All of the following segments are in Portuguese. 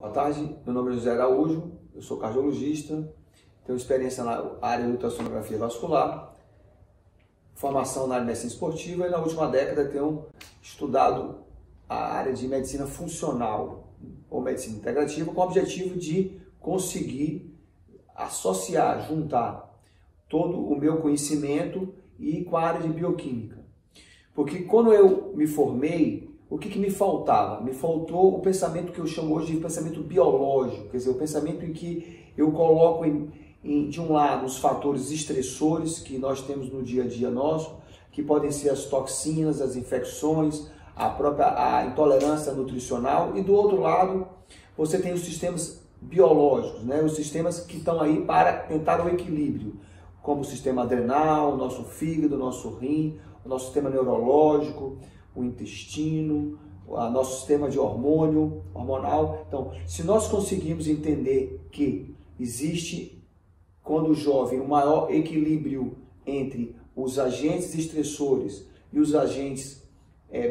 Boa tarde, meu nome é José Araújo, eu sou cardiologista, tenho experiência na área de ultrassonografia vascular, formação na área de medicina esportiva e na última década tenho estudado a área de medicina funcional ou medicina integrativa com o objetivo de conseguir associar, juntar todo o meu conhecimento e com a área de bioquímica. Porque quando eu me formei, o que me faltava? Me faltou o pensamento que eu chamo hoje de pensamento biológico, quer dizer, o pensamento em que eu coloco de um lado os fatores estressores que nós temos no dia a dia nosso, que podem ser as toxinas, as infecções, a intolerância nutricional, e do outro lado você tem os sistemas biológicos, né? Os sistemas que estão aí para tentar o equilíbrio, como o sistema adrenal, o nosso fígado, o nosso rim, o nosso sistema neurológico, o intestino, o nosso sistema de hormonal. Então, se nós conseguirmos entender que existe, quando o jovem, um maior equilíbrio entre os agentes estressores e os agentes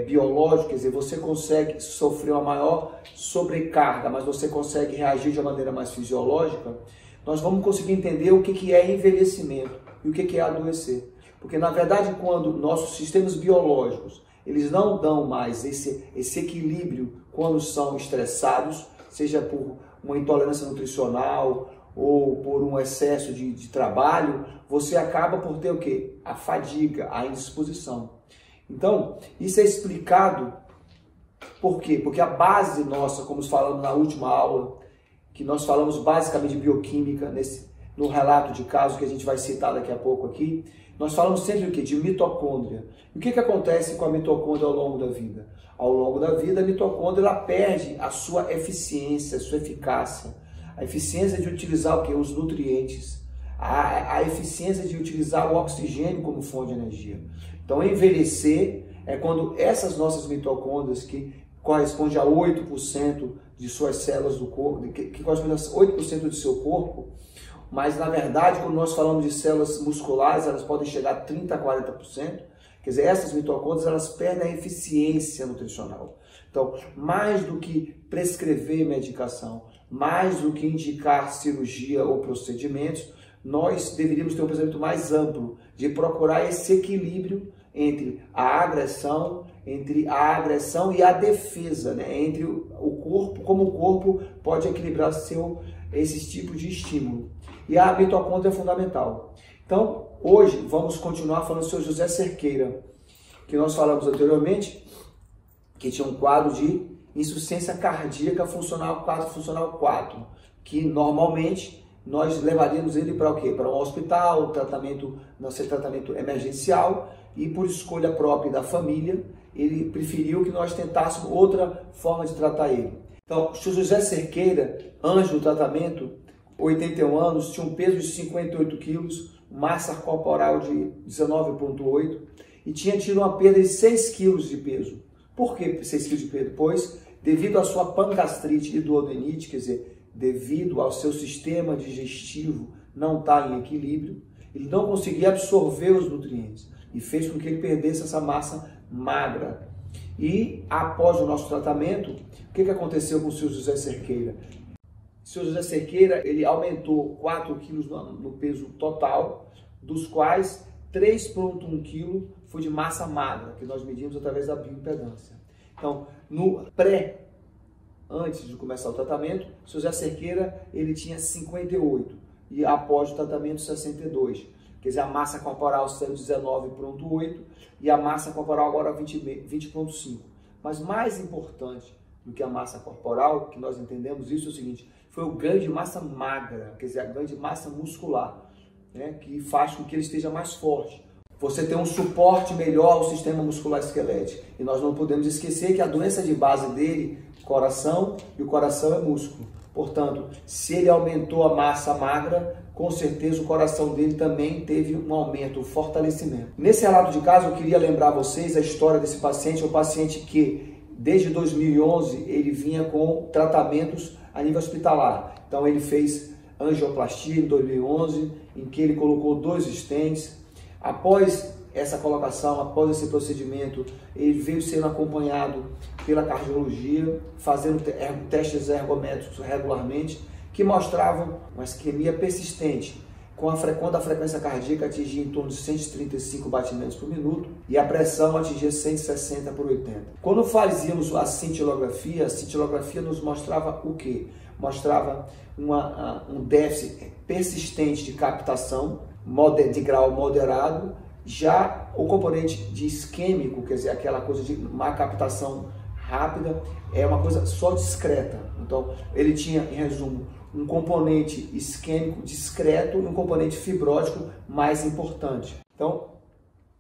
biológicos, quer dizer, você consegue sofrer uma maior sobrecarga, mas você consegue reagir de uma maneira mais fisiológica, nós vamos conseguir entender o que é envelhecimento e o que é adoecer. Porque, na verdade, quando nossos sistemas biológicos eles não dão mais esse equilíbrio quando são estressados, seja por uma intolerância nutricional ou por um excesso de trabalho, você acaba por ter o quê? A fadiga, a indisposição. Então, isso é explicado por quê? Porque a base nossa, como falamos na última aula, que nós falamos basicamente de bioquímica, no relato de caso que a gente vai citar daqui a pouco aqui, nós falamos sempre o quê? De mitocôndria. E o que acontece com a mitocôndria ao longo da vida? Ao longo da vida, a mitocôndria ela perde a sua eficiência, a sua eficácia. A eficiência de utilizar o quê? Os nutrientes. A eficiência de utilizar o oxigênio como fonte de energia. Então, envelhecer é quando essas nossas mitocôndrias, que correspondem a 8% de suas células do corpo, que correspondem a 8% do seu corpo, mas, na verdade, quando nós falamos de células musculares, elas podem chegar a 30% a 40%. Quer dizer, essas mitocôndrias, elas perdem a eficiência nutricional. Então, mais do que prescrever medicação, mais do que indicar cirurgia ou procedimentos, nós deveríamos ter um pensamento mais amplo de procurar esse equilíbrio entre a agressão e a defesa, né? Entre o corpo, como o corpo pode equilibrar esses tipos de estímulo. E a mitocôndria é fundamental. Então, hoje, vamos continuar falando sobre José Cerqueira, que nós falamos anteriormente, que tinha um quadro de insuficiência cardíaca funcional 4, que normalmente nós levaríamos ele para o quê? Para um hospital, tratamento emergencial, e por escolha própria da família, ele preferiu que nós tentássemos outra forma de tratar ele. Então, o José Cerqueira, antes do tratamento, 81 anos, tinha um peso de 58 quilos, massa corporal de 19,8 e tinha tido uma perda de 6 quilos de peso. Por que 6 quilos de peso? Pois, devido à sua pangastrite e duodenite, quer dizer, devido ao seu sistema digestivo não estar em equilíbrio, ele não conseguia absorver os nutrientes e fez com que ele perdesse essa massa magra. E após o nosso tratamento, o que aconteceu com o seu José Cerqueira? O seu José Cerqueira, ele aumentou 4 quilos no peso total, dos quais 3,1 kg foi de massa magra, que nós medimos através da bioimpedância. Então, antes de começar o tratamento, o seu José Cerqueira, ele tinha 58 e após o tratamento 62. Quer dizer, a massa corporal saiu 19,8 e a massa corporal agora 20,5. Mas mais importante do que a massa corporal, que nós entendemos isso, é o seguinte: foi o ganho de massa magra, quer dizer, a ganho de massa muscular, né, que faz com que ele esteja mais forte. Você tem um suporte melhor ao sistema muscular esquelético. E nós não podemos esquecer que a doença de base dele, coração, e o coração é músculo. Portanto, se ele aumentou a massa magra, com certeza o coração dele também teve um aumento, um fortalecimento. Nesse relato de caso, eu queria lembrar a vocês a história desse paciente, um paciente que desde 2011 ele vinha com tratamentos a nível hospitalar. Então ele fez angioplastia em 2011, em que ele colocou 2 stents. Após essa colocação, após esse procedimento, ele veio sendo acompanhado pela cardiologia, fazendo testes ergométricos regularmente, que mostravam uma isquemia persistente, quando a frequência cardíaca atingia em torno de 135 batimentos por minuto e a pressão atingia 160 por 80. Quando fazíamos a cintilografia nos mostrava o quê? Mostrava um déficit persistente de captação, de grau moderado, já o componente de isquêmico, quer dizer, aquela coisa de má captação rápida, é uma coisa só discreta. Então, ele tinha, em resumo, um componente isquêmico discreto e um componente fibrótico mais importante. Então,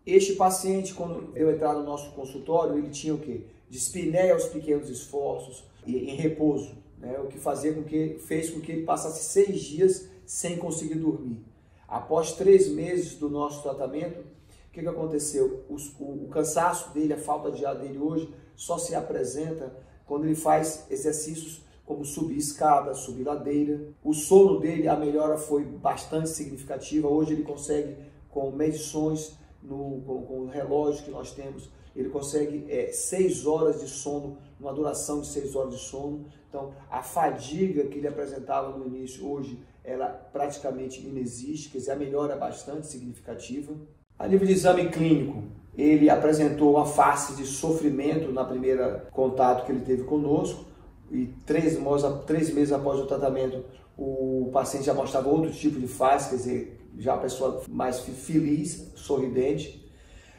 este paciente, quando eu entrar no nosso consultório, ele tinha o quê? Dispneia aos pequenos esforços e em repouso, né? O que fez com que ele passasse 6 dias sem conseguir dormir. Após 3 meses do nosso tratamento, o que aconteceu? O cansaço dele, a falta de ar dele hoje, só se apresenta quando ele faz exercícios como subir escada, subir ladeira. O sono dele, a melhora foi bastante significativa. Hoje ele consegue, com medições, com o relógio que nós temos, ele consegue 6 horas de sono, uma duração de 6 horas de sono. Então, a fadiga que ele apresentava no início, hoje, ela praticamente inexiste, quer dizer, a melhora é bastante significativa. A nível de exame clínico, ele apresentou uma face de sofrimento na primeira contato que ele teve conosco, e 3 meses após o tratamento, o paciente já mostrava outro tipo de face, quer dizer, já a pessoa mais feliz, sorridente.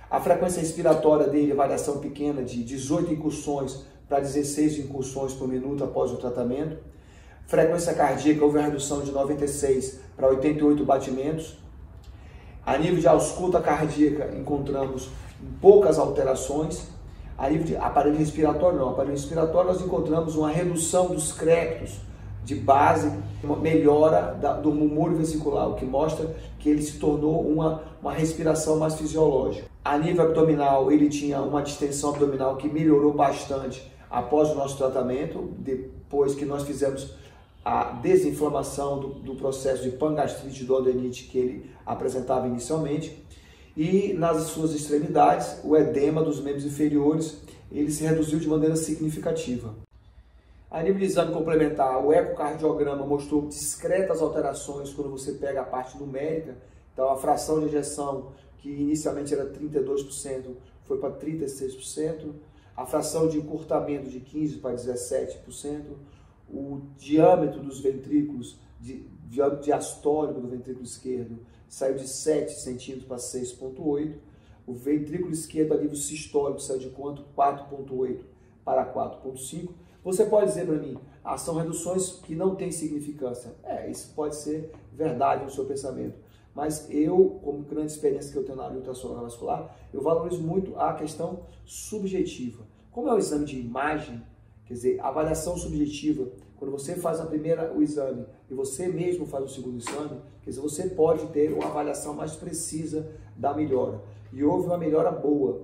A frequência respiratória dele, variação pequena de 18 incursões para 16 incursões por minuto após o tratamento. Frequência cardíaca, houve uma redução de 96 para 88 batimentos. A nível de ausculta cardíaca, encontramos poucas alterações. A nível de aparelho respiratório, não. Aparelho respiratório, nós encontramos uma redução dos crépitos de base, uma melhora do murmúrio vesicular, o que mostra que ele se tornou uma respiração mais fisiológica. A nível abdominal, ele tinha uma distensão abdominal que melhorou bastante após o nosso tratamento, depois que nós fizemos a desinflamação do processo de pangastrite e duodenite que ele apresentava inicialmente. E nas suas extremidades, o edema dos membros inferiores, ele se reduziu de maneira significativa. A nível de exame complementar, o ecocardiograma mostrou discretas alterações quando você pega a parte numérica. Então, a fração de ejeção, que inicialmente era 32%, foi para 36%. A fração de encurtamento de 15% para 17%. O diâmetro dos ventrículos, diâmetro diastólico do ventrículo esquerdo, saiu de 7 centímetros para 6,8. O ventrículo esquerdo a nível sistólico saiu de quanto? 4,8 para 4,5. Você pode dizer para mim, são reduções que não têm significância. Isso pode ser verdade no seu pensamento. Mas eu, como grande experiência que eu tenho na área ultrassonográfica vascular, eu valorizo muito a questão subjetiva. Como é um exame de imagem, quer dizer, avaliação subjetiva, quando você faz o exame e você mesmo faz o segundo exame, quer dizer, você pode ter uma avaliação mais precisa da melhora. E houve uma melhora boa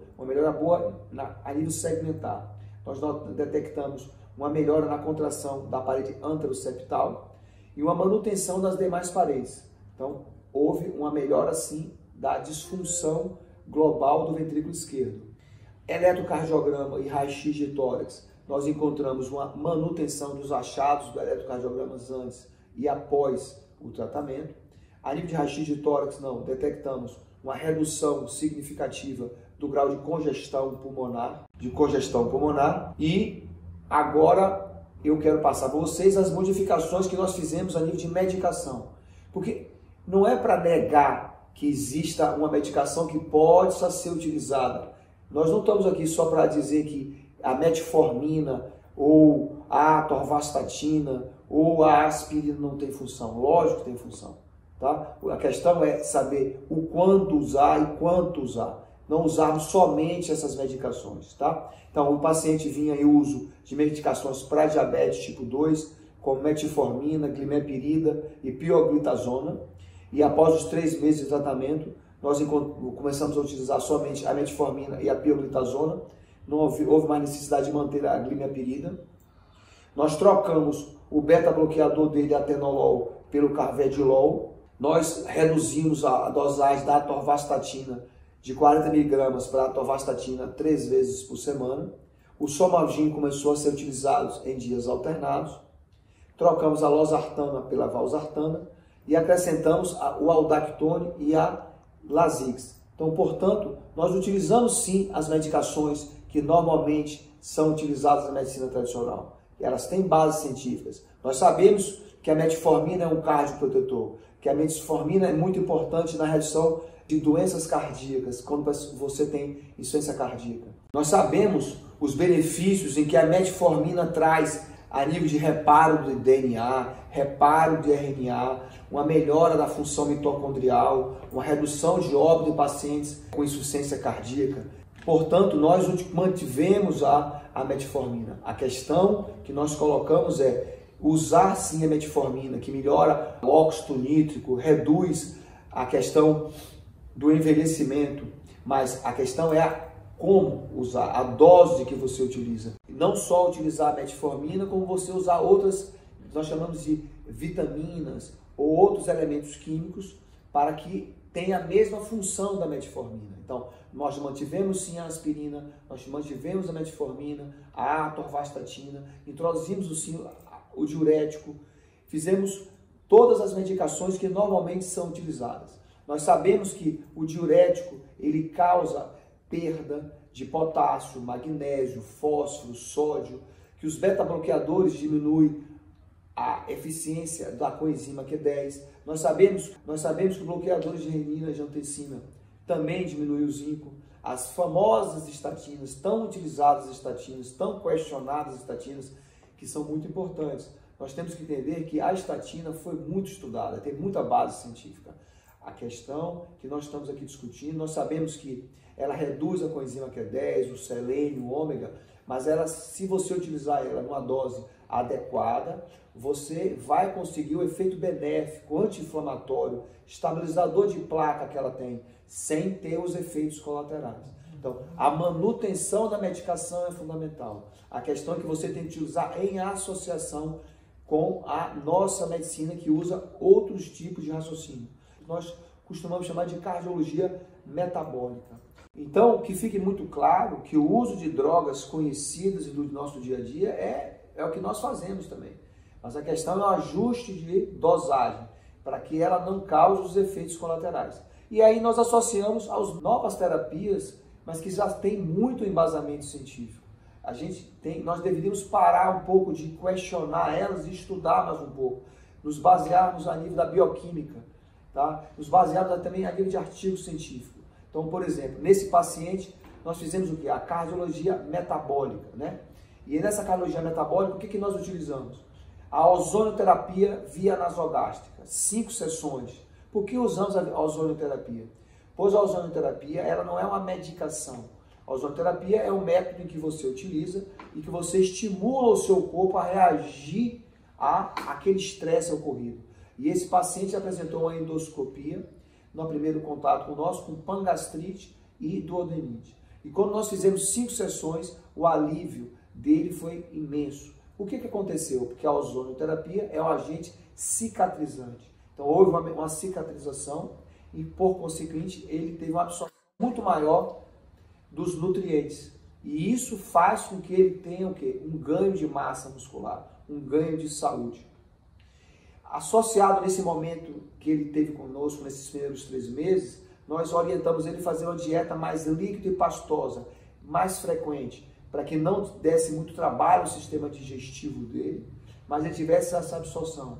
a nível segmentar. Nós detectamos uma melhora na contração da parede anteroseptal e uma manutenção das demais paredes. Então, houve uma melhora, sim, da disfunção global do ventrículo esquerdo. Eletrocardiograma e raio-x de tórax, nós encontramos uma manutenção dos achados do eletrocardiograma antes e após o tratamento. A nível de raio-x de tórax, não, detectamos uma redução significativa do grau de congestão pulmonar, e agora eu quero passar para vocês as modificações que nós fizemos a nível de medicação. Porque não é para negar que exista uma medicação que possa ser utilizada. Nós não estamos aqui só para dizer que a metformina ou a atorvastatina ou a aspirina não tem função. Lógico que tem função. Tá? A questão é saber o quanto usar e quanto usar. Não usarmos somente essas medicações. Tá? Então, o paciente vinha em uso de medicações para diabetes tipo 2, como metformina, glimepirida e pioglitazona. E após os 3 meses de tratamento, nós começamos a utilizar somente a metformina e a pioglitazona. Não houve mais necessidade de manter a glimepirida. Nós trocamos o beta-bloqueador dele, atenolol, pelo carvedilol. Nós reduzimos a dosagem da atorvastatina de 40 mg para atorvastatina 3 vezes por semana. O Somalgin começou a ser utilizado em dias alternados. Trocamos a losartana pela valsartana e acrescentamos o aldactone e a Lasix. Então, portanto, nós utilizamos sim as medicações que normalmente são utilizadas na medicina tradicional. Elas têm bases científicas. Nós sabemos que a metformina é um cardioprotetor, que a metformina é muito importante na redução de doenças cardíacas, quando você tem insuficiência cardíaca. Nós sabemos os benefícios em que a metformina traz a nível de reparo do DNA, reparo de RNA, uma melhora da função mitocondrial, uma redução de óbito em pacientes com insuficiência cardíaca. Portanto, nós mantivemos a metformina. A questão que nós colocamos é usar sim a metformina, que melhora o óxido nítrico, reduz a questão do envelhecimento, mas a questão é como usar, a dose que você utiliza. E não só utilizar a metformina, como você usar outras, nós chamamos de vitaminas ou outros elementos químicos para que tenha a mesma função da metformina. Então, nós mantivemos sim a aspirina, nós mantivemos a metformina, a atorvastatina, introduzimos sim o diurético, fizemos todas as medicações que normalmente são utilizadas. Nós sabemos que o diurético, ele causa perda de potássio, magnésio, fósforo, sódio, que os beta-bloqueadores diminuem a eficiência da coenzima Q10. Nós sabemos que bloqueadores de renina e de angiotensina também diminuem o zinco. As famosas estatinas, tão utilizadas estatinas, tão questionadas estatinas, que são muito importantes. Nós temos que entender que a estatina foi muito estudada, tem muita base científica. A questão que nós estamos aqui discutindo, nós sabemos que ela reduz a coenzima Q10, o selênio, o ômega, mas ela, se você utilizar ela numa dose adequada, você vai conseguir o efeito benéfico, anti-inflamatório, estabilizador de placa que ela tem, sem ter os efeitos colaterais. Então, a manutenção da medicação é fundamental. A questão é que você tem que utilizar em associação com a nossa medicina, que usa outros tipos de raciocínio. Nós costumamos chamar de cardiologia metabólica. Então, que fique muito claro que o uso de drogas conhecidas do nosso dia a dia é o que nós fazemos também. Mas a questão é o ajuste de dosagem, para que ela não cause os efeitos colaterais. E aí nós associamos às novas terapias, mas que já tem muito embasamento científico. Nós deveríamos parar um pouco de questionar elas e estudar mais um pouco, nos basearmos a nível da bioquímica, tá? Nos basearmos também a nível de artigo científico. Então, por exemplo, nesse paciente, nós fizemos o quê? A cardiologia metabólica, né? E nessa cardiologia metabólica, o que nós utilizamos? A ozonioterapia via nasogástrica, 5 sessões. Por que usamos a ozonioterapia? Pois a ozonioterapia, ela não é uma medicação. A ozonioterapia é um método que você utiliza e que você estimula o seu corpo a reagir àquele estresse ocorrido. E esse paciente apresentou uma endoscopia, no primeiro contato conosco, com pangastrite e duodenite. E quando nós fizemos 5 sessões, o alívio dele foi imenso. O que aconteceu? Porque a ozonioterapia é um agente cicatrizante. Então houve uma cicatrização e, por consequente, ele teve uma absorção muito maior dos nutrientes. E isso faz com que ele tenha o quê? Um ganho de massa muscular, um ganho de saúde. Associado nesse momento que ele teve conosco, nesses primeiros 3 meses, nós orientamos ele a fazer uma dieta mais líquida e pastosa, mais frequente, para que não desse muito trabalho ao sistema digestivo dele, mas ele tivesse essa absorção.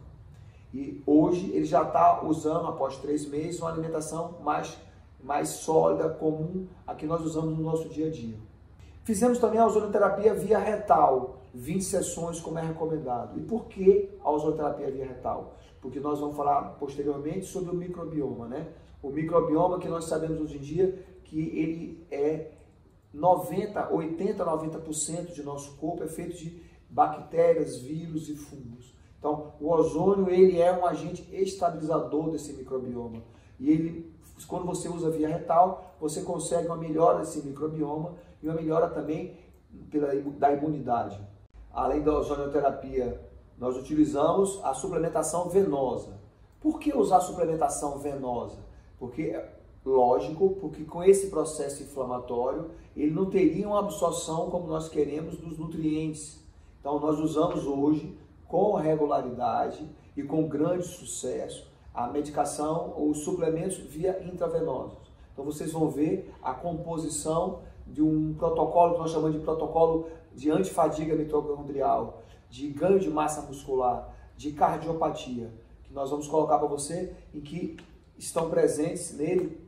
E hoje ele já está usando, após 3 meses, uma alimentação mais sólida, comum, a que nós usamos no nosso dia a dia. Fizemos também a ozonioterapia via retal, 20 sessões como é recomendado. E por que a ozonioterapia via retal? Porque nós vamos falar posteriormente sobre o microbioma, né? O microbioma que nós sabemos hoje em dia que ele é 80-90% de nosso corpo é feito de bactérias, vírus e fungos. Então, o ozônio ele é um agente estabilizador desse microbioma. E ele, quando você usa via retal, você consegue uma melhora desse microbioma e uma melhora também da imunidade. Além da ozonioterapia, nós utilizamos a suplementação venosa. Por que usar a suplementação venosa? Porque lógico, porque com esse processo inflamatório, ele não teria uma absorção como nós queremos dos nutrientes. Então, nós usamos hoje, com regularidade e com grande sucesso, a medicação ou os suplementos via intravenosos. Então, vocês vão ver a composição de um protocolo que nós chamamos de protocolo de antifadiga mitocondrial, de ganho de massa muscular, de cardiopatia, que nós vamos colocar para você, em que estão presentes nele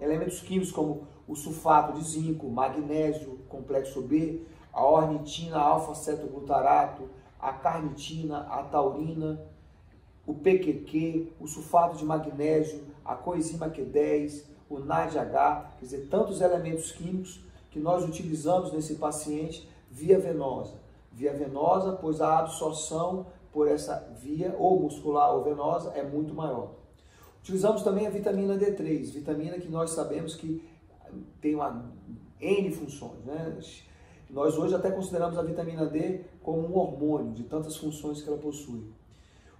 elementos químicos como o sulfato de zinco, magnésio, complexo B, a ornitina, alfa-cetoglutarato, a carnitina, a taurina, o PQQ, o sulfato de magnésio, a coenzima Q10, o NADH, quer dizer, tantos elementos químicos que nós utilizamos nesse paciente via venosa. Via venosa, pois a absorção por essa via, ou muscular ou venosa, é muito maior. Utilizamos também a vitamina D3, vitamina que nós sabemos que tem N funções, né? Nós hoje até consideramos a vitamina D como um hormônio, de tantas funções que ela possui.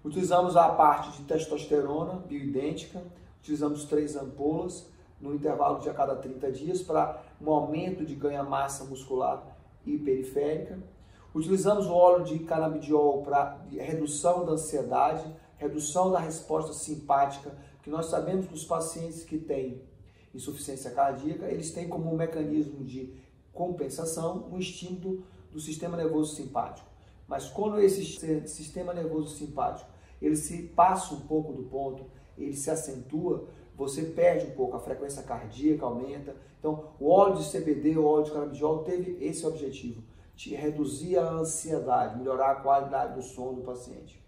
Utilizamos a parte de testosterona bioidêntica, utilizamos 3 ampolas no intervalo de a cada 30 dias para um aumento de ganha-massa muscular e periférica. Utilizamos o óleo de canabidiol para redução da ansiedade, redução da resposta simpática, que nós sabemos que os pacientes que têm insuficiência cardíaca, eles têm como um mecanismo de compensação um estímulo do sistema nervoso simpático. Mas quando esse sistema nervoso simpático ele se passa um pouco do ponto, ele se acentua, você perde um pouco, a frequência cardíaca aumenta. Então, o óleo de CBD, o óleo de canabidiol teve esse objetivo, de reduzir a ansiedade, melhorar a qualidade do sono do paciente.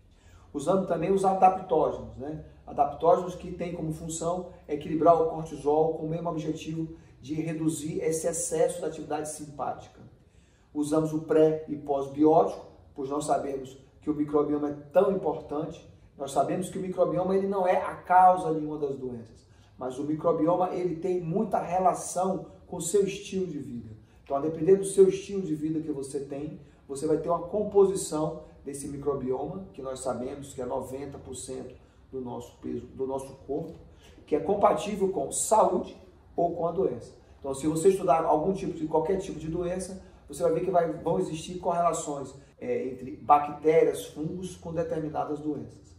Usando também os adaptógenos, né? Adaptógenos que têm como função equilibrar o cortisol com o mesmo objetivo de reduzir esse excesso da atividade simpática. Usamos o pré e pós-biótico, pois nós sabemos que o microbioma é tão importante. Nós sabemos que o microbioma ele não é a causa de nenhuma das doenças, mas o microbioma ele tem muita relação com o seu estilo de vida. Então, a depender do seu estilo de vida que você tem, você vai ter uma composição desse microbioma, que nós sabemos que é 90% do nosso peso, do nosso corpo, que é compatível com saúde ou com a doença. Então, se você estudar qualquer tipo de doença, você vai ver que vão existir correlações entre bactérias, fungos com determinadas doenças.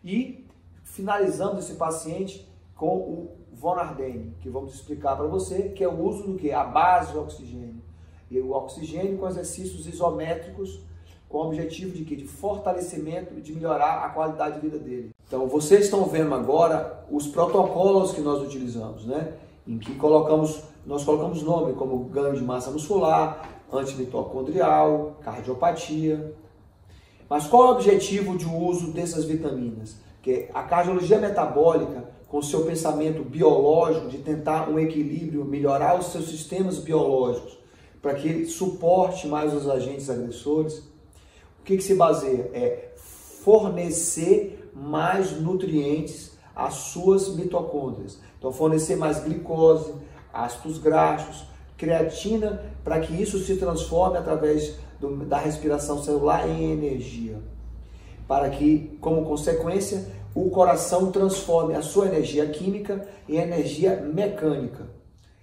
E finalizando esse paciente com o Von Ardenne, que vamos explicar para você, que é o uso do que? A base do oxigênio. E o oxigênio com exercícios isométricos, com o objetivo de quê? De fortalecimento e de melhorar a qualidade de vida dele. Então, vocês estão vendo agora os protocolos que nós utilizamos, né? Em que nós colocamos nome como ganho de massa muscular, antimitocondrial, cardiopatia. Mas qual é o objetivo de uso dessas vitaminas? Que a cardiologia metabólica, com o seu pensamento biológico, de tentar um equilíbrio, melhorar os seus sistemas biológicos, para que ele suporte mais os agentes agressores, o que se baseia? É fornecer mais nutrientes às suas mitocôndrias. Então, fornecer mais glicose, ácidos graxos, creatina, para que isso se transforme através da respiração celular em energia. Para que, como consequência, o coração transforme a sua energia química em energia mecânica.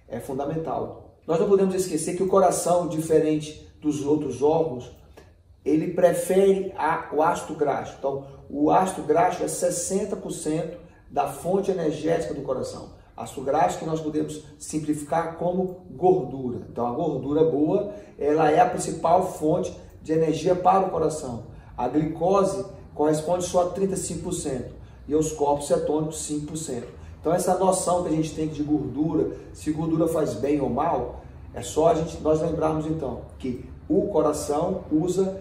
É fundamental. Nós não podemos esquecer que o coração, diferente dos outros órgãos, ele prefere o ácido graxo. Então, o ácido graxo é 60% da fonte energética do coração. Ácido graxo que nós podemos simplificar como gordura. Então, a gordura boa, ela é a principal fonte de energia para o coração. A glicose corresponde só a 35% e os corpos cetônicos 5%. Então, essa noção que a gente tem de gordura, se gordura faz bem ou mal, é só nós lembrarmos então que o coração usa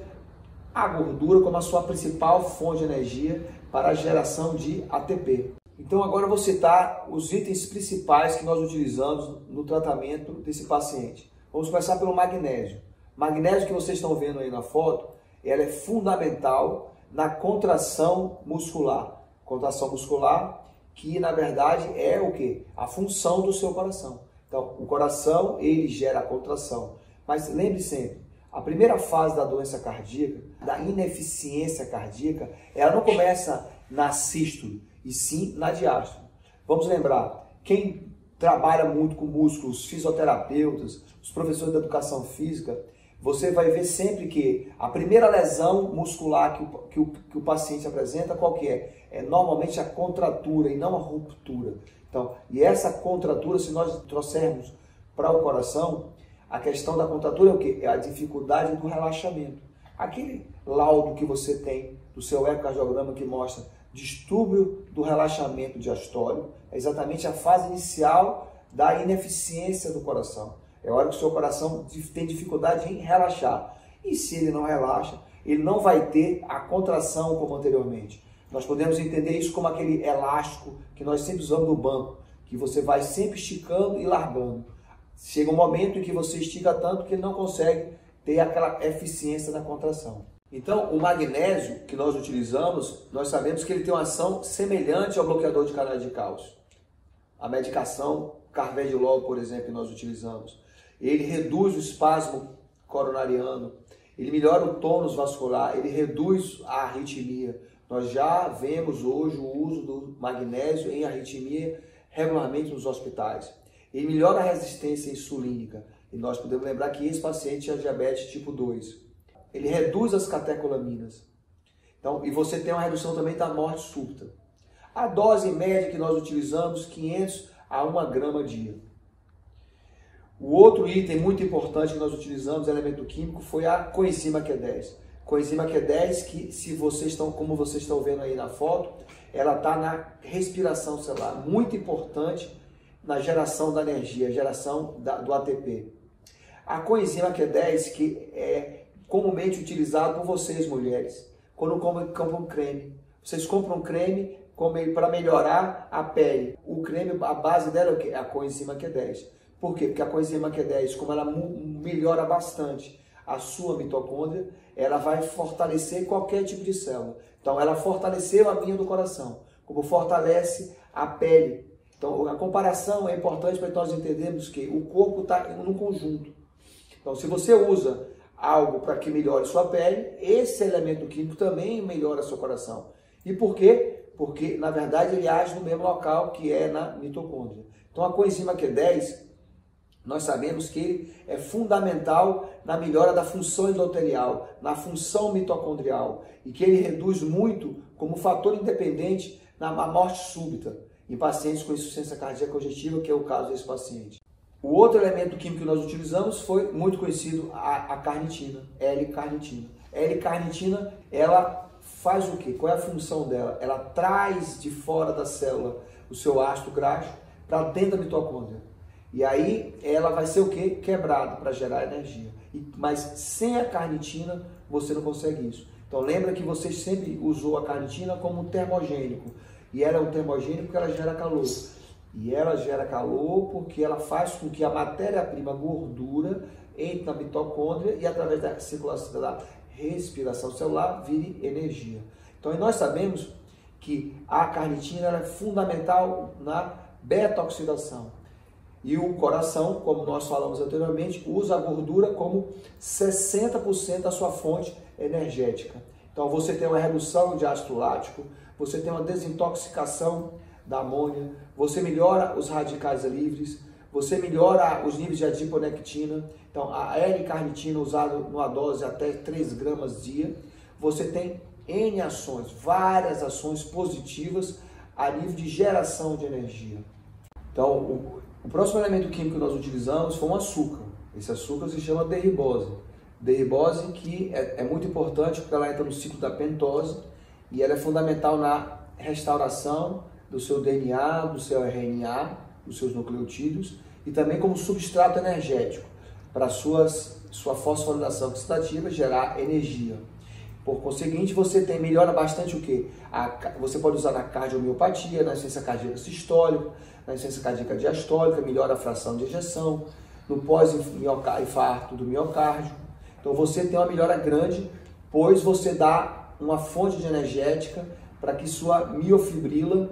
a gordura como a sua principal fonte de energia para a geração de ATP. Então agora eu vou citar os itens principais que nós utilizamos no tratamento desse paciente. Vamos começar pelo magnésio. Magnésio que vocês estão vendo aí na foto, ela é fundamental na contração muscular. Contração muscular que na verdade é o quê? A função do seu coração. Então o coração ele gera a contração. Mas lembre sempre, a primeira fase da doença cardíaca, da ineficiência cardíaca, ela não começa na sístole, e sim na diástole. Vamos lembrar quem trabalha muito com músculos, fisioterapeutas, os professores de educação física, você vai ver sempre que a primeira lesão muscular que o paciente apresenta, qual que é? É normalmente a contratura e não a ruptura. Então, e essa contratura, se nós trouxermos para o coração, a questão da contratura é o quê? É a dificuldade do relaxamento. Aquele laudo que você tem do seu ecocardiograma que mostra distúrbio do relaxamento diastólico, é exatamente a fase inicial da ineficiência do coração. É a hora que o seu coração tem dificuldade em relaxar. E se ele não relaxa, ele não vai ter a contração como anteriormente. Nós podemos entender isso como aquele elástico que nós sempre usamos no banco, que você vai sempre esticando e largando. Chega um momento em que você estica tanto que ele não consegue ter aquela eficiência na contração. Então, o magnésio que nós utilizamos, nós sabemos que ele tem uma ação semelhante ao bloqueador de canais de cálcio. A medicação carvedilol, por exemplo, que nós utilizamos. Ele reduz o espasmo coronariano, ele melhora o tônus vascular, ele reduz a arritmia. Nós já vemos hoje o uso do magnésio em arritmia regularmente nos hospitais. Ele melhora a resistência insulínica. E nós podemos lembrar que esse paciente tinha diabetes tipo 2. Ele reduz as catecolaminas. Então, e você tem uma redução também da morte súbita. A dose média que nós utilizamos, 500 a 1 grama dia. O outro item muito importante que nós utilizamos, elemento químico, foi a coenzima Q10. Coenzima Q10 que, se vocês estão, como vocês estão vendo aí na foto, ela está na respiração celular, muito importante na geração da energia, geração do ATP. A coenzima Q10 que é comumente utilizado por vocês, mulheres, quando compram creme. Vocês compram creme para melhorar a pele. O creme, a base dela é o quê? É a coenzima Q10. Por quê? Porque a coenzima Q10, como ela melhora bastante a sua mitocôndria, ela vai fortalecer qualquer tipo de célula. Então, ela fortaleceu a minha do coração, como fortalece a pele. Então, a comparação é importante para nós entendermos que o corpo está num conjunto. Então, se você usa algo para que melhore sua pele, esse elemento químico também melhora seu coração. E por quê? Porque, na verdade, ele age no mesmo local que é na mitocôndria. Então, a coenzima Q10, nós sabemos que ele é fundamental na melhora da função endotelial, na função mitocondrial, e que ele reduz muito como fator independente na morte súbita em pacientes com insuficiência cardíaca congestiva, que é o caso desse paciente. O outro elemento químico que nós utilizamos foi muito conhecido, a carnitina, L-carnitina. L-carnitina, ela faz o quê? Qual é a função dela? Ela traz de fora da célula o seu ácido graxo para dentro da mitocôndria. E aí ela vai ser o quê? Quebrada para gerar energia. Mas sem a carnitina você não consegue isso. Então lembra que você sempre usou a carnitina como um termogênico. E ela é um termogênico porque ela gera calor. E ela gera calor porque ela faz com que a matéria-prima gordura entre na mitocôndria e através da circulação da respiração celular vire energia. Então nós sabemos que a carnitina ela é fundamental na beta-oxidação. E o coração, como nós falamos anteriormente, usa a gordura como 60% da sua fonte energética. Então você tem uma redução de ácido lático, você tem uma desintoxicação da amônia, você melhora os radicais livres, você melhora os níveis de adiponectina. Então a L-carnitina usada numa dose até 3 gramas dia, você tem N ações, várias ações positivas a nível de geração de energia. Então o próximo elemento químico que nós utilizamos foi um açúcar. Esse açúcar se chama derribose. Derribose que é muito importante porque ela entra no ciclo da pentose e ela é fundamental na restauração do seu DNA, do seu RNA, dos seus nucleotídeos e também como substrato energético para sua fosforilação oxidativa gerar energia. Por conseguinte, você melhora bastante o quê? Você pode usar na cardiomiopatia, na insuficiência cardíaca sistólica, na insuficiência cardíaca diastólica, melhora a fração de ejeção, no pós-infarto do miocárdio. Então você tem uma melhora grande, pois você dá uma fonte de energética para que sua miofibrila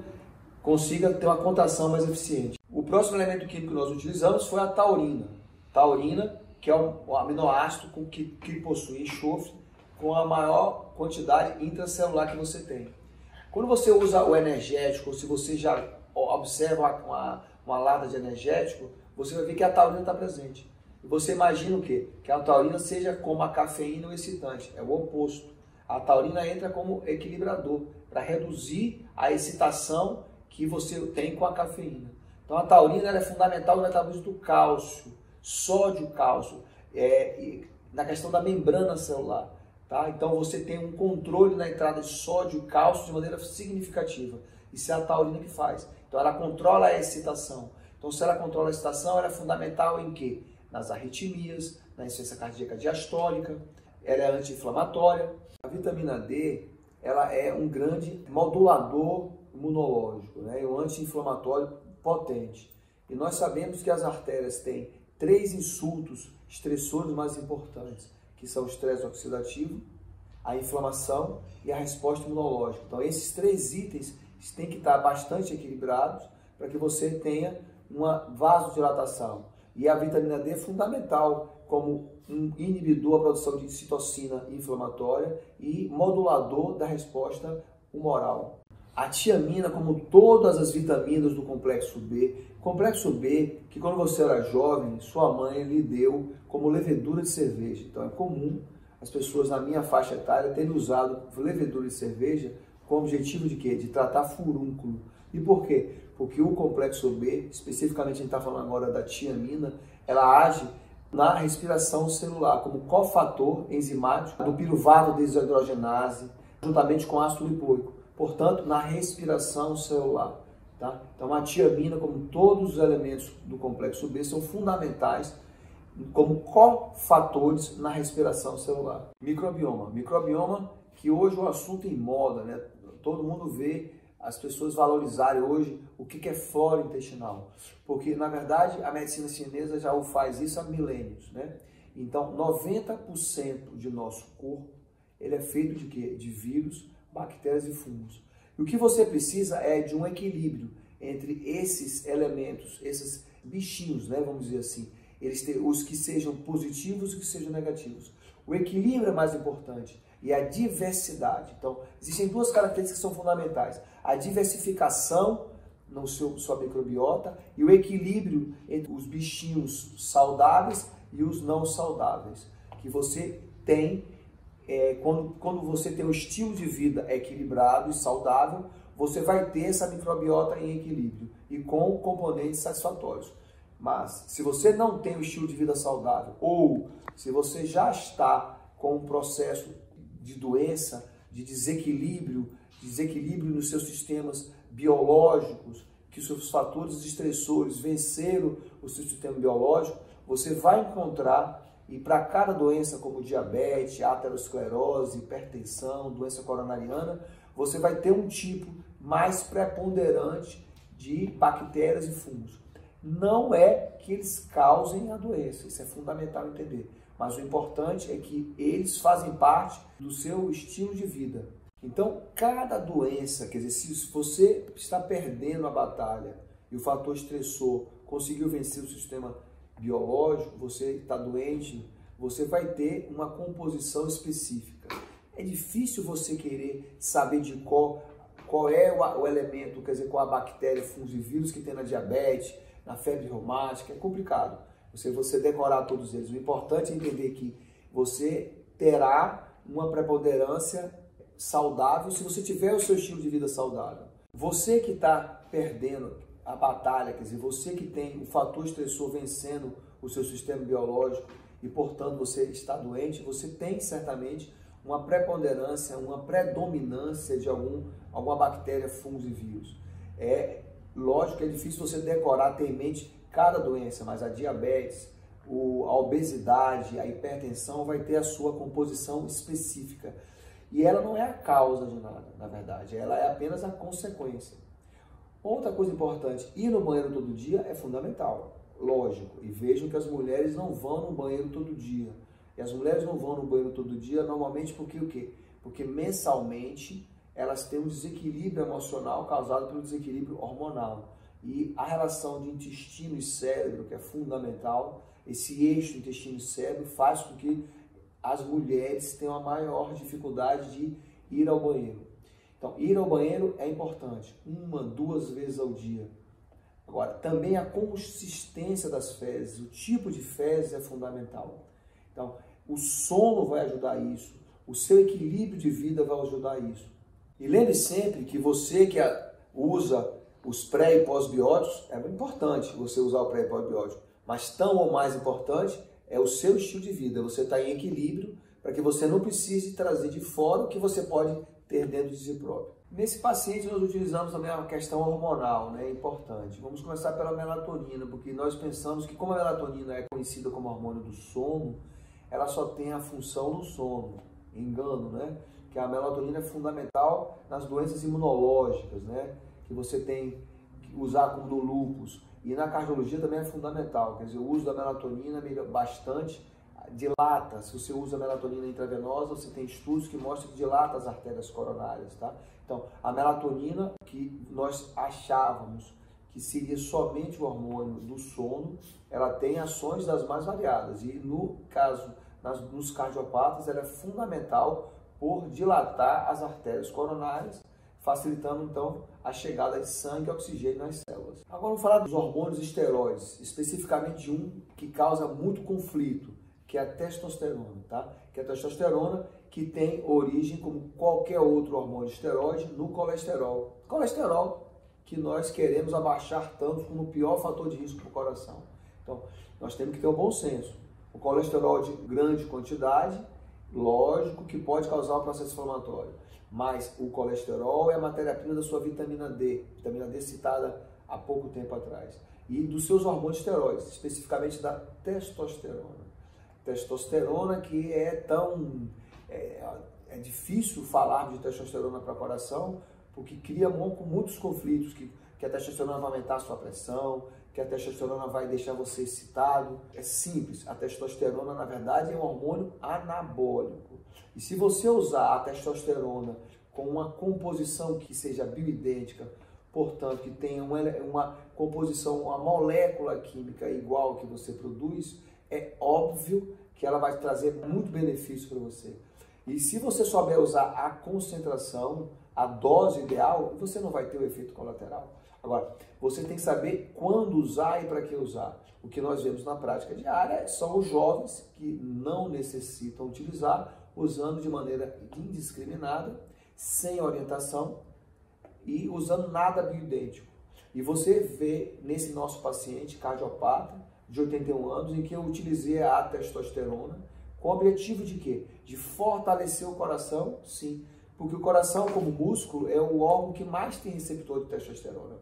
consiga ter uma contração mais eficiente. O próximo elemento químico que nós utilizamos foi a taurina. Taurina, que é o aminoácido que possui enxofre, com a maior quantidade intracelular que você tem. Quando você usa o energético, se você já observa uma lata de energético, você vai ver que a taurina está presente. E você imagina o quê? Que a taurina seja como a cafeína ou excitante. É o oposto. A taurina entra como equilibrador, para reduzir a excitação que você tem com a cafeína. Então a taurina ela é fundamental no metabolismo do cálcio, sódio, cálcio, na questão da membrana celular. Tá? Então você tem um controle na entrada de sódio e cálcio de maneira significativa. Isso é a taurina que faz. Então ela controla a excitação. Então se ela controla a excitação, ela é fundamental em quê? Nas arritmias, na insuficiência cardíaca diastólica, ela é anti-inflamatória. A vitamina D ela é um grande modulador imunológico, né? Um anti-inflamatório potente. E nós sabemos que as artérias têm 3 insultos estressores mais importantes, que são o estresse oxidativo, a inflamação e a resposta imunológica. Então esses 3 itens têm que estar bastante equilibrados para que você tenha uma vasodilatação. E a vitamina D é fundamental como um inibidor da produção de citocina inflamatória e modulador da resposta humoral. A tiamina, como todas as vitaminas do complexo B, que quando você era jovem, sua mãe lhe deu como levedura de cerveja. Então é comum as pessoas na minha faixa etária terem usado levedura de cerveja com o objetivo de quê? De tratar furúnculo. E por quê? Porque o complexo B, especificamente a gente está falando agora da tiamina, ela age na respiração celular como cofator enzimático do piruvato desidrogenase, juntamente com ácido lipoico. Portanto, na respiração celular. Tá? Então, a tiamina, como todos os elementos do complexo B, são fundamentais como cofatores na respiração celular. Microbioma. Microbioma, que hoje é um assunto em moda, né? Todo mundo vê as pessoas valorizarem hoje o que é flora intestinal. Porque, na verdade, a medicina chinesa já o faz isso há milênios, né? Então, 90% de nosso corpo ele é feito de quê? De vírus, bactérias e fungos. E o que você precisa é de um equilíbrio entre esses elementos, esses bichinhos, né, vamos dizer assim, os que sejam positivos e os que sejam negativos. O equilíbrio é mais importante e a diversidade. Então, existem 2 características que são fundamentais. A diversificação na sua microbiota e o equilíbrio entre os bichinhos saudáveis e os não saudáveis, que você tem quando você tem um estilo de vida equilibrado e saudável, você vai ter essa microbiota em equilíbrio e com componentes satisfatórios. Mas se você não tem um estilo de vida saudável ou se você já está com um processo de doença, de desequilíbrio nos seus sistemas biológicos, que os seus fatores estressores venceram o seu sistema biológico, você vai encontrar. E para cada doença como diabetes, aterosclerose, hipertensão, doença coronariana, você vai ter um tipo mais preponderante de bactérias e fungos. Não é que eles causem a doença, isso é fundamental entender. Mas o importante é que eles fazem parte do seu estilo de vida. Então, cada doença, quer dizer, se você está perdendo a batalha e o fator estressor conseguiu vencer o sistema biológico, você está doente, você vai ter uma composição específica. É difícil você querer saber de qual é o elemento, quer dizer, qual a bactéria, fungos e vírus que tem na diabetes, na febre reumática, é complicado. Você decorar todos eles. O importante é entender que você terá uma preponderância saudável se você tiver o seu estilo de vida saudável. Você que está perdendo a batalha, quer dizer, você que tem o fator estressor vencendo o seu sistema biológico e, portanto, você está doente, você tem certamente uma preponderância, uma predominância de alguma bactéria, fungos e vírus. É lógico que é difícil você decorar, ter em mente cada doença, mas a diabetes, a obesidade, a hipertensão vai ter a sua composição específica. E ela não é a causa de nada, na verdade, ela é apenas a consequência. Outra coisa importante, ir no banheiro todo dia é fundamental, lógico. E vejam que as mulheres não vão no banheiro todo dia. E as mulheres não vão no banheiro todo dia normalmente porque o quê? Porque mensalmente elas têm um desequilíbrio emocional causado pelo desequilíbrio hormonal. E a relação de intestino e cérebro, que é fundamental, esse eixo intestino e cérebro faz com que as mulheres tenham a maior dificuldade de ir ao banheiro. Então, ir ao banheiro é importante, 1, 2 vezes ao dia. Agora, também a consistência das fezes, o tipo de fezes é fundamental. Então, o sono vai ajudar isso, o seu equilíbrio de vida vai ajudar isso. E lembre sempre que você que usa os pré e pós-bióticos, é importante você usar o pré e pós-biótico, mas tão ou mais importante é o seu estilo de vida, você está em equilíbrio para que você não precise trazer de fora o que você pode ter dentro de si próprio. Nesse paciente nós utilizamos também uma questão hormonal, né, importante. Vamos começar pela melatonina, porque nós pensamos que como a melatonina é conhecida como hormônio do sono, ela só tem a função do sono. Engano, né? Que a melatonina é fundamental nas doenças imunológicas, né? Que você tem que usar como do lúpus. E na cardiologia também é fundamental, quer dizer, o uso da melatonina melhora bastante, dilata. Se você usa melatonina intravenosa, você tem estudos que mostram que dilata as artérias coronárias, tá? Então, a melatonina, que nós achávamos que seria somente o hormônio do sono, ela tem ações das mais variadas. E no caso, nos cardiopatas, ela é fundamental por dilatar as artérias coronárias, facilitando então a chegada de sangue e oxigênio nas células. Agora vamos falar dos hormônios esteroides, especificamente de um que causa muito conflito, que é a testosterona, tá? Que é a testosterona que tem origem, como qualquer outro hormônio esteroide, no colesterol. Colesterol que nós queremos abaixar tanto como o pior fator de risco para o coração. Então, nós temos que ter um bom senso. O colesterol de grande quantidade, lógico que pode causar um processo inflamatório, mas o colesterol é a matéria-prima da sua vitamina D citada há pouco tempo atrás, e dos seus hormônios esteroides, especificamente da testosterona. Testosterona que é difícil falar de testosterona para o coração, porque cria muitos conflitos, que a testosterona vai aumentar a sua pressão, que a testosterona vai deixar você excitado. É simples, a testosterona na verdade é um hormônio anabólico. E se você usar a testosterona com uma composição que seja bioidêntica, portanto que tenha uma composição, uma molécula química igual que você produz, é óbvio que ela vai trazer muito benefício para você. E se você souber usar a concentração, a dose ideal, você não vai ter o efeito colateral. Agora, você tem que saber quando usar e para que usar. O que nós vemos na prática diária são os jovens que não necessitam utilizar, usando de maneira indiscriminada, sem orientação e usando nada bioidêntico. E você vê nesse nosso paciente cardiopata de 81 anos, em que eu utilizei a testosterona, com o objetivo de quê? De fortalecer o coração, sim. Porque o coração, como músculo, é o órgão que mais tem receptor de testosterona.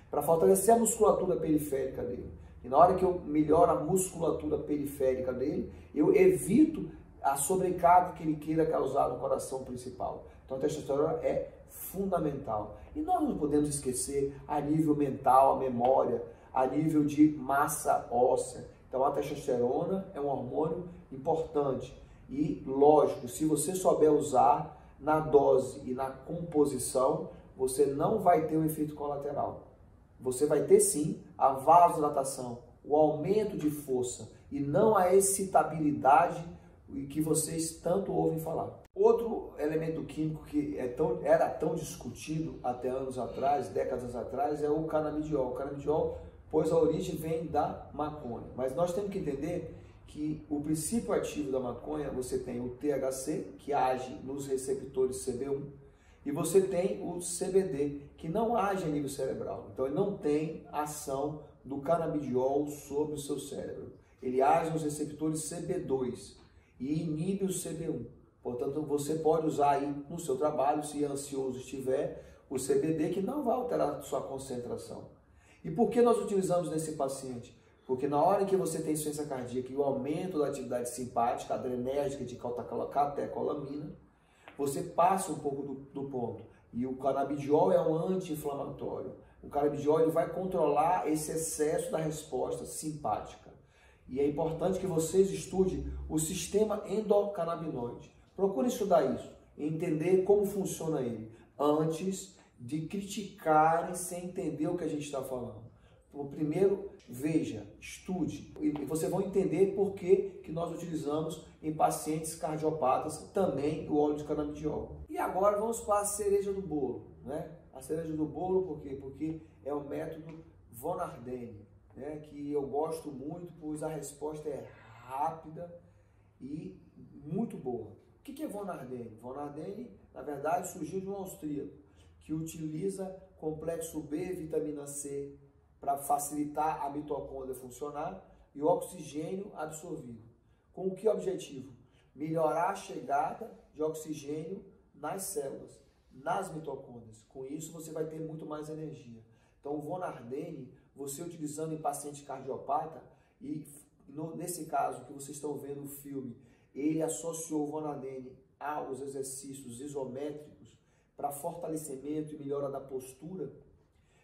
Para fortalecer a musculatura periférica dele. E na hora que eu melhoro a musculatura periférica dele, eu evito a sobrecarga que ele queira causar no coração principal. Então a testosterona é fundamental. E nós não podemos esquecer a nível mental, a memória, a nível de massa óssea. Então a testosterona é um hormônio importante. E, lógico, se você souber usar na dose e na composição, você não vai ter um efeito colateral. Você vai ter sim a vasodilatação, o aumento de força e não a excitabilidade que vocês tanto ouvem falar. Outro elemento químico que era tão discutido até anos atrás, décadas atrás, é o canabidiol. O canabidiol, pois a origem vem da maconha. Mas nós temos que entender que o princípio ativo da maconha, você tem o THC, que age nos receptores CB1, e você tem o CBD, que não age a nível cerebral. Então, ele não tem ação do canabidiol sobre o seu cérebro. Ele age nos receptores CB2 e inibe o CB1. Portanto, você pode usar aí no seu trabalho, se ansioso estiver, o CBD, que não vai alterar a sua concentração. E por que nós utilizamos nesse paciente? Porque na hora que você tem insuficiência cardíaca e o aumento da atividade simpática, adrenérgica de catecolamina, você passa um pouco do ponto. E o canabidiol é um anti-inflamatório. O canabidiol ele vai controlar esse excesso da resposta simpática. E é importante que vocês estudem o sistema endocannabinoide. Procure estudar isso, entender como funciona ele, antes de criticarem sem entender o que a gente está falando. Então, primeiro, veja, estude, e vocês vão entender por que nós utilizamos em pacientes cardiopatas também o óleo de canabidiol. E agora vamos para a cereja do bolo, né? A cereja do bolo, por quê? Porque é o método Von Ardenne, né, que eu gosto muito, pois a resposta é rápida e muito boa. O que é Von Ardenne? Von Ardenne, na verdade, surgiu de um austríaco que utiliza complexo B, vitamina C, para facilitar a mitocôndria funcionar e o oxigênio absorvido. Com que objetivo? Melhorar a chegada de oxigênio nas células, nas mitocôndrias. Com isso, você vai ter muito mais energia. Então, o Von Ardenne, você utilizando em paciente cardiopata, e nesse caso que vocês estão vendo o filme, ele associou o Von Ardenne aos exercícios isométricos para fortalecimento e melhora da postura.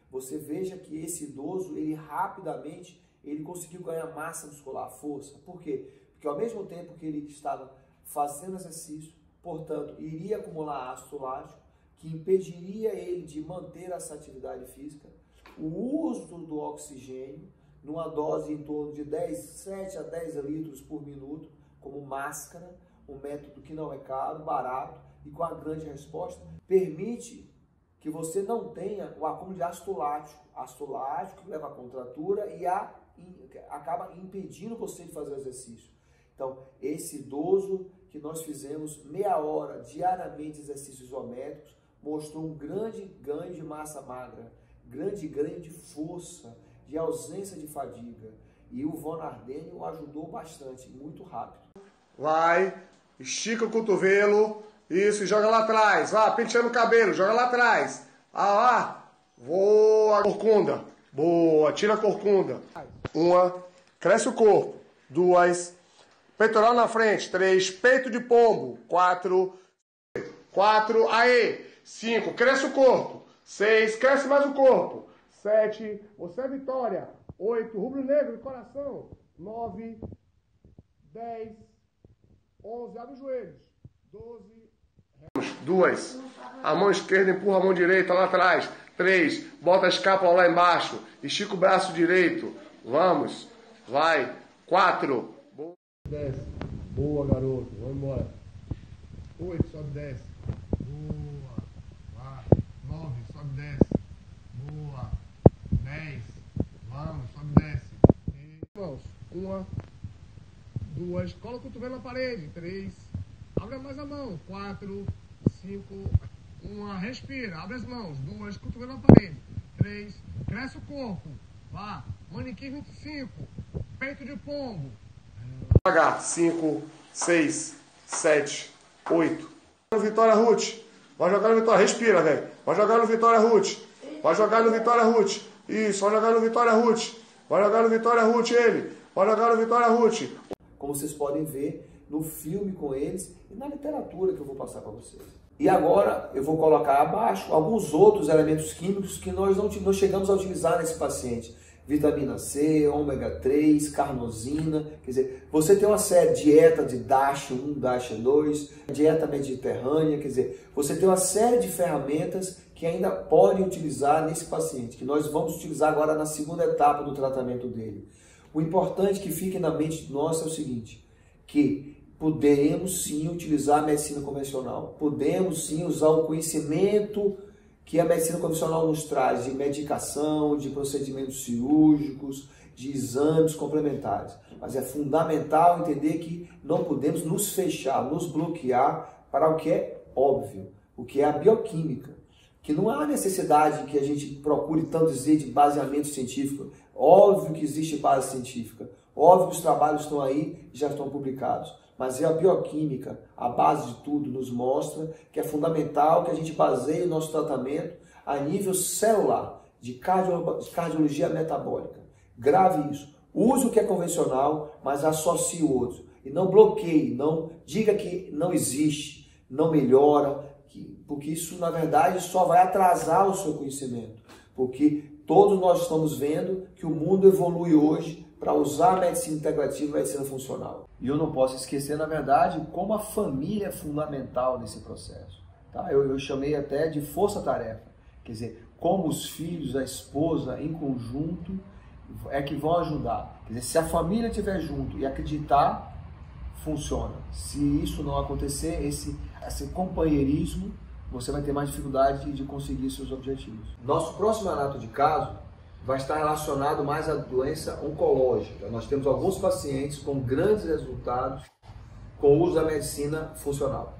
Você veja que esse idoso, ele rapidamente, ele conseguiu ganhar massa muscular, força. Por quê? Porque ao mesmo tempo que ele estava fazendo exercício, portanto, iria acumular ácido lático, que impediria ele de manter essa atividade física, o uso do oxigênio, numa dose em torno de 7 a 10 litros por minuto, como máscara, um método que não é caro, barato e com a grande resposta, permite que você não tenha o acúmulo de ácido lático que leva à contratura e acaba impedindo você de fazer o exercício. Então, esse idoso que nós fizemos meia hora diariamente de exercícios isométricos mostrou um grande ganho de massa magra, grande ganho de força, de ausência de fadiga. E o Von Ardenne o ajudou bastante, muito rápido. Vai, estica o cotovelo, isso, e joga lá atrás. Vá, penteando o cabelo, joga lá atrás. Ah lá, voa, corcunda. Boa, tira a corcunda. 1, cresce o corpo. 2, peitoral na frente. 3, peito de pombo. 4, aí. 5, cresce o corpo. 6, cresce mais o corpo. 7, você é vitória. 8, rubro-negro de coração. 9, 10, 11, abre os joelhos. 12, 2, a mão esquerda empurra a mão direita lá atrás. 3, bota a escápula lá embaixo. Estica o braço direito. Vamos, vai. 4, 10, boa garoto, vamos embora. 8, sobe 10. Boa, vai. 9, sobe 10. Boa. 10, vamos, sobe 10. Mãos, 1, 2, cola o cotovelo na parede. 3, abre mais a mão. 4, 5, 1, respira, abre as mãos. 2, cotovelo na parede. 3, cresce o corpo. Vá, manequim 25, peito de pombo. 5, 6, 7, 8. Vitória Ruth. Vai jogar no Vitória. Respira, velho. Vai jogar no Vitória Ruth. Vai jogar no Vitória Ruth. Isso, vai jogar no Vitória Ruth. Vai jogar no Vitória Ruth, ele. Vai jogar no Vitória Ruth. Como vocês podem ver no filme com eles e na literatura que eu vou passar para vocês. E agora eu vou colocar abaixo alguns outros elementos químicos que nós não chegamos a utilizar nesse paciente. Vitamina C, ômega 3, carnosina, quer dizer, você tem uma série de dieta de DASH 1, DASH 2, dieta mediterrânea, quer dizer, você tem uma série de ferramentas que ainda podem utilizar nesse paciente, que nós vamos utilizar agora na segunda etapa do tratamento dele. O importante que fique na mente nossa é o seguinte, que podemos sim utilizar a medicina convencional, podemos sim usar o conhecimento que a medicina convencional nos traz de medicação, de procedimentos cirúrgicos, de exames complementares. Mas é fundamental entender que não podemos nos fechar, nos bloquear para o que é óbvio, o que é a bioquímica. Que não há necessidade que a gente procure tanto dizer de baseamento científico. Óbvio que existe base científica, óbvio que os trabalhos estão aí e já estão publicados. Mas é a bioquímica, a base de tudo, nos mostra que é fundamental que a gente baseie o nosso tratamento a nível celular, de cardiologia metabólica. Grave isso. Use o que é convencional, mas associe o outro. E não bloqueie, não diga que não existe, não melhora, porque isso, na verdade, só vai atrasar o seu conhecimento. Porque todos nós estamos vendo que o mundo evolui hoje para usar a medicina integrativa e a medicina funcional. E eu não posso esquecer, na verdade, como a família é fundamental nesse processo. Tá? Eu chamei até de força-tarefa. Quer dizer, como os filhos, a esposa, em conjunto, é que vão ajudar. Quer dizer, se a família estiver junto e acreditar, funciona. Se isso não acontecer, esse companheirismo, você vai ter mais dificuldade de conseguir seus objetivos. Nosso próximo relato de caso vai estar relacionado mais à doença oncológica. Nós temos alguns pacientes com grandes resultados com o uso da medicina funcional.